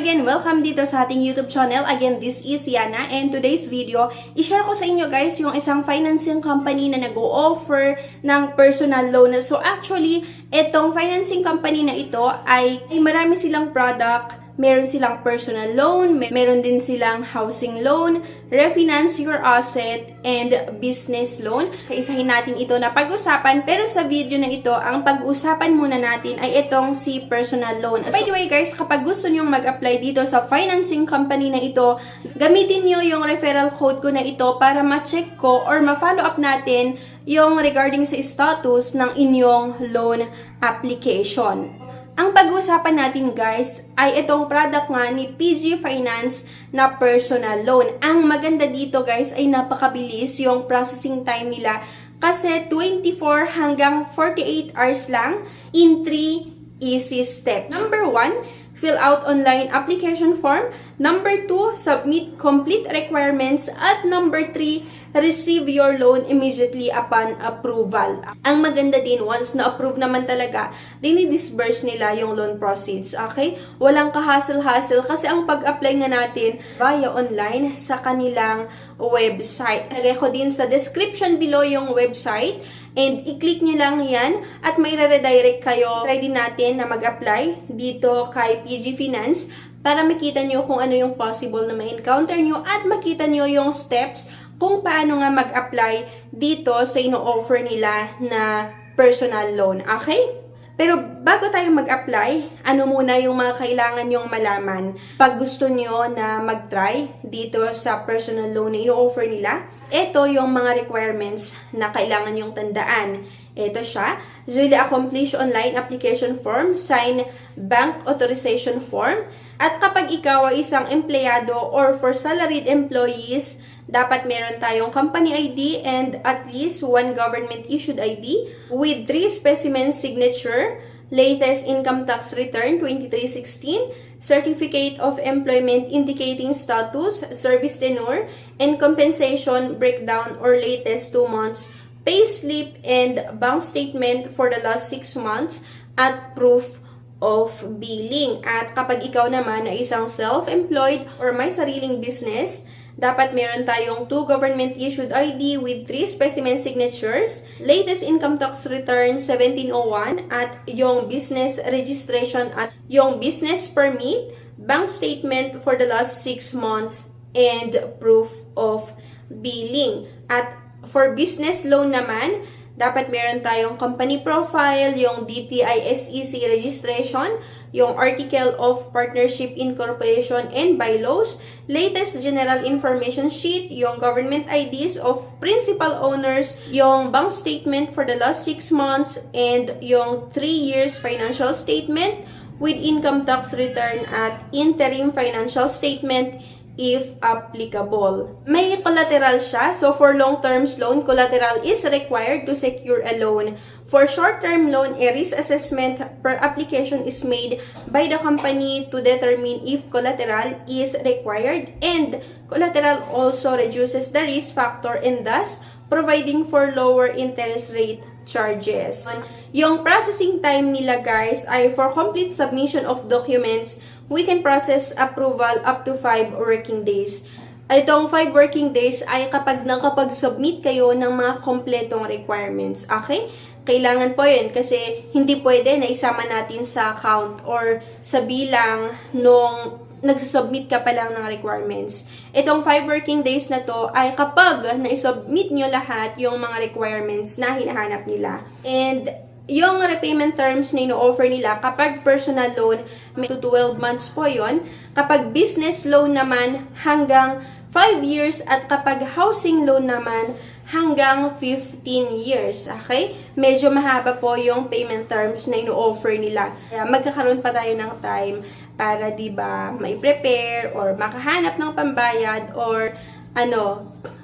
again, welcome dito sa ating YouTube channel. Again, this is Yana, and today's video, i-share ko sa inyo guys yung isang financing company na nag-o-offer ng personal loan. So actually, itong financing company na ito ay marami silang product. Meron silang personal loan, meron din silang housing loan, refinance your asset, and business loan. Isa-isahin natin ito na pag-usapan, pero sa video na ito, ang pag-usapan muna natin ay itong si personal loan. By the way guys, kapag gusto nyong mag-apply dito sa financing company na ito, gamitin nyo yung referral code ko na ito para ma-check ko or ma-follow up natin yung regarding sa status ng inyong loan application. Ang pag-uusapan natin guys ay itong product nga ni PG Finance na personal loan. Ang maganda dito guys ay napakabilis yung processing time nila kasi 24 hanggang 48 hours lang in 3 easy steps. Number 1, fill out online application form. Number 2, submit complete requirements. At number 3, receive your loan immediately upon approval. Ang maganda din, once na-approve naman talaga, dinidisburse nila yung loan proceeds. Okay? Walang kahassle-hassle kasi ang pag-apply nga natin via online sa kanilang website. Lagay ko din sa description below yung website and i-click nyo lang yan at may re-redirect kayo. Try din natin na mag-apply dito kay PG Finance para makita nyo kung ano yung possible na ma-encounter nyo at makita nyo yung steps kung paano nga mag-apply dito sa ino-offer nila na personal loan. Okay? Pero bago tayo mag-apply, ano muna yung mga kailangan nyong malaman pag gusto nyo na mag-try dito sa personal loan na ino-offer nila? Ito yung mga requirements na kailangan nyong tandaan. Ito siya, duly accomplished online application form, sign bank authorization form, at kapag ikaw ay isang empleyado or for salaried employees, dapat meron tayong company ID and at least one government-issued ID with 3 specimen signature, latest income tax return 2316, certificate of employment indicating status, service tenure, and compensation breakdown or latest 2 months, payslip and bank statement for the last 6 months, at proof of billing. At kapag ikaw naman ay isang self-employed or may sariling business, dapat meron tayong 2 government-issued ID with 3 specimen signatures, latest income tax return 1701, at yung business registration at yung business permit, bank statement for the last 6 months, and proof of billing. At for business loan naman, dapat meron tayong company profile, yung DTI SEC registration, yung article of partnership, incorporation, and bylaws, latest general information sheet, yung government IDs of principal owners, yung bank statement for the last 6 months, and yung 3 years financial statement with income tax return at interim financial statement if applicable. May collateral siya. So, for long-term loan, collateral is required to secure a loan. For short-term loan, a risk assessment per application is made by the company to determine if collateral is required. And collateral also reduces the risk factor and thus providing for lower interest rate charges. Yung processing time nila guys ay for complete submission of documents, we can process approval up to 5 working days. Itong 5 working days ay kapag nakapag-submit kayo ng mga kompletong requirements. Okay? Kailangan po yun kasi hindi pwede na isama natin sa account or sa bilang nung nagsubmit ka pa lang ng requirements. Itong 5 working days na to ay kapag na-submit nyo lahat yung mga requirements na hinahanap nila. And yung repayment terms na ino-offer nila, kapag personal loan, may 12 months po yon. Kapag business loan naman, hanggang 5 years. At kapag housing loan naman, hanggang 15 years. Okay? Medyo mahaba po yung payment terms na ino-offer nila. Kaya magkakaroon pa tayo ng time para, diba, mai-prepare or makahanap ng pambayad or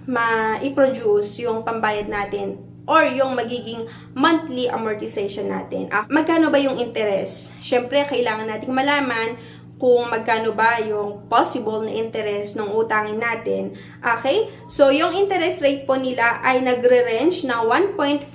ma-i-produce yung pambayad natin or yung magiging monthly amortization natin. Magkano ba yung interest? Syempre, kailangan nating malaman kung magkano ba yung possible na interest ng utangin natin. Okay? So, yung interest rate po nila ay nagre-range na 1.5%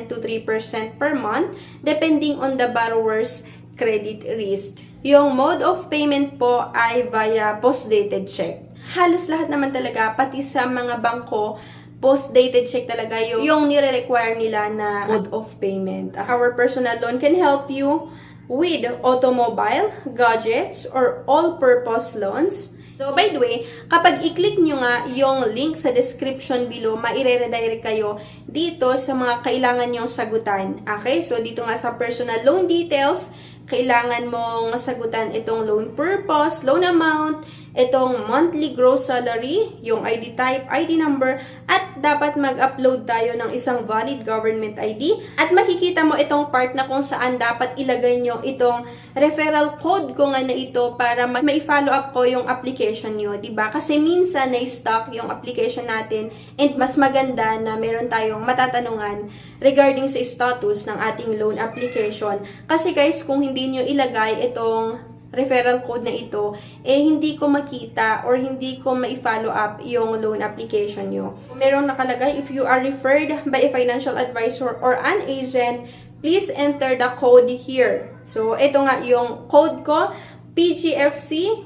to 3% per month depending on the borrower's credit risk. Yung mode of payment po ay via post-dated check. Halos lahat naman talaga, pati sa mga bangko, post-dated check talaga yung nire-require nila na mode of payment. Our personal loan can help you with automobile, gadgets, or all-purpose loans. So, by the way, kapag i-click nyo nga yung link sa description below, maire-redirect kayo dito sa mga kailangan nyong sagutan. Okay? So, dito nga sa personal loan details, kailangan mong sagutan itong loan purpose, loan amount, itong monthly gross salary, yung ID type, ID number, at dapat mag-upload tayo ng isang valid government ID. At makikita mo itong part na kung saan dapat ilagay nyo itong referral code ko nga na ito para ma-follow up ko yung application nyo, diba? Kasi minsan na-stock yung application natin and mas maganda na meron tayong matatanungan regarding sa status ng ating loan application. Kasi guys, kung hindi nyo ilagay itong referral code na ito, hindi ko makita or hindi ko ma-follow up yung loan application nyo. Merong nakalagay, if you are referred by a financial advisor or an agent, please enter the code here. So, ito nga yung code ko, PGFC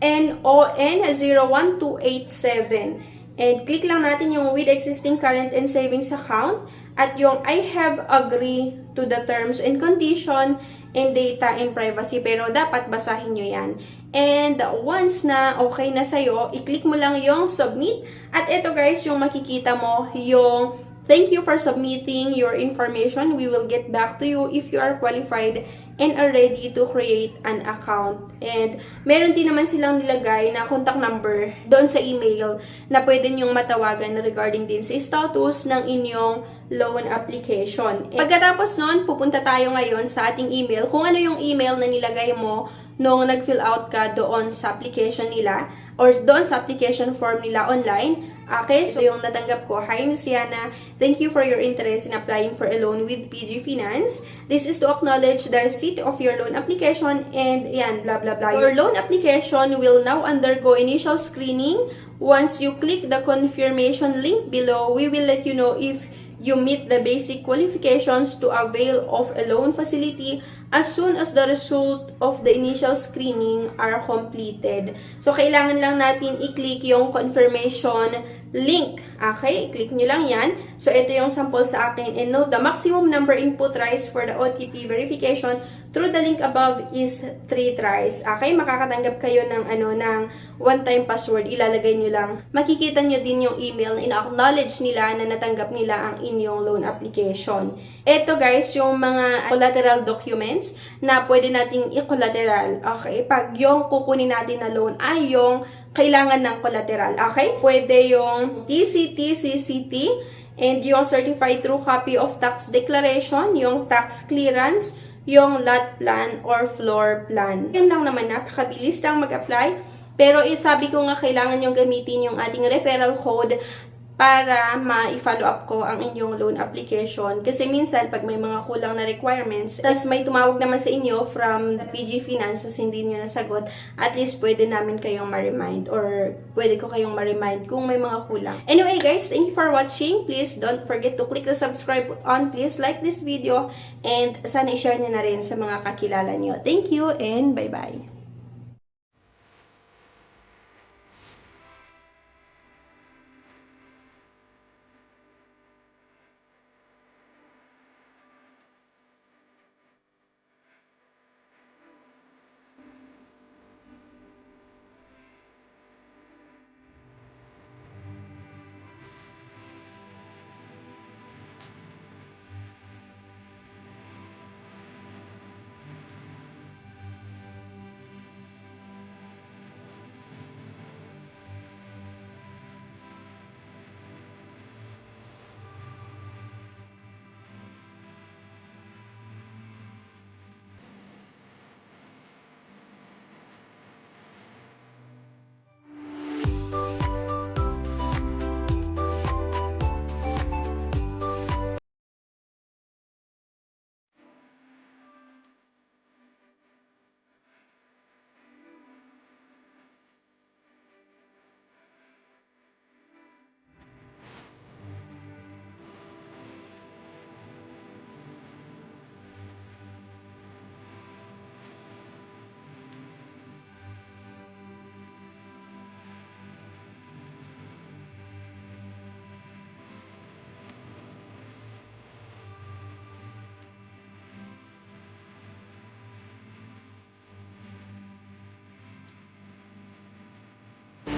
NON 01287. And click lang natin yung with existing current and savings account at yung I have agree to the terms and condition and data and privacy. Pero dapat basahin nyo yan. And once na okay na sa'yo, i-click mo lang yung submit. At ito guys, yung makikita mo yung thank you for submitting your information. We will get back to you if you are qualified and are ready to create an account. And meron din naman silang nilagay na contact number doon sa email na pwede nyong matawagan regarding din sa status ng inyong loan application. Pagkatapos nun, pupunta tayo ngayon sa ating email. Kung ano yung email na nilagay mo nung nag-fill out ka doon sa application nila or doon sa application form nila online. Okay, so yung natanggap ko, hi Ms. Yana, thank you for your interest in applying for a loan with PG Finance. This is to acknowledge the receipt of your loan application and yan, blah blah blah. Your loan application will now undergo initial screening. Once you click the confirmation link below, we will let you know if you meet the basic qualifications to avail of a loan facility as soon as the result of the initial screening are completed. So, kailangan lang natin i-click yung confirmation link. Okay? I-click nyo lang yan. So, ito yung sample sa akin. And note, the maximum number input tries for the OTP verification through the link above is 3 tries. Okay? Makakatanggap kayo ng, ng one-time password. Ilalagay nyo lang. Makikita nyo din yung email na ina-acknowledge nila na natanggap nila ang inyong loan application. Ito guys, yung mga collateral documents na pwede nating i-collateral. Okay? Pag yung kukunin natin na loan ay yung kailangan ng collateral. Okay? Pwede yung TCT, CCT, and yung certified true copy of tax declaration, yung tax clearance, yung lot plan or floor plan. Yan lang naman, napakabilis lang mag-apply. Pero sabi ko nga kailangan yung gamitin yung ating referral code para ma-follow up ko ang inyong loan application. Kasi minsan, pag may mga kulang na requirements, tas may tumawag naman sa inyo from PG Finance, hindi nyo nasagot, at least pwede namin kayong ma-remind or pwede ko kayong ma-remind kung may mga kulang. Anyway guys, thank you for watching. Please don't forget to click the subscribe button. Please like this video and sana i-share nyo na rin sa mga kakilala nyo. Thank you and bye-bye.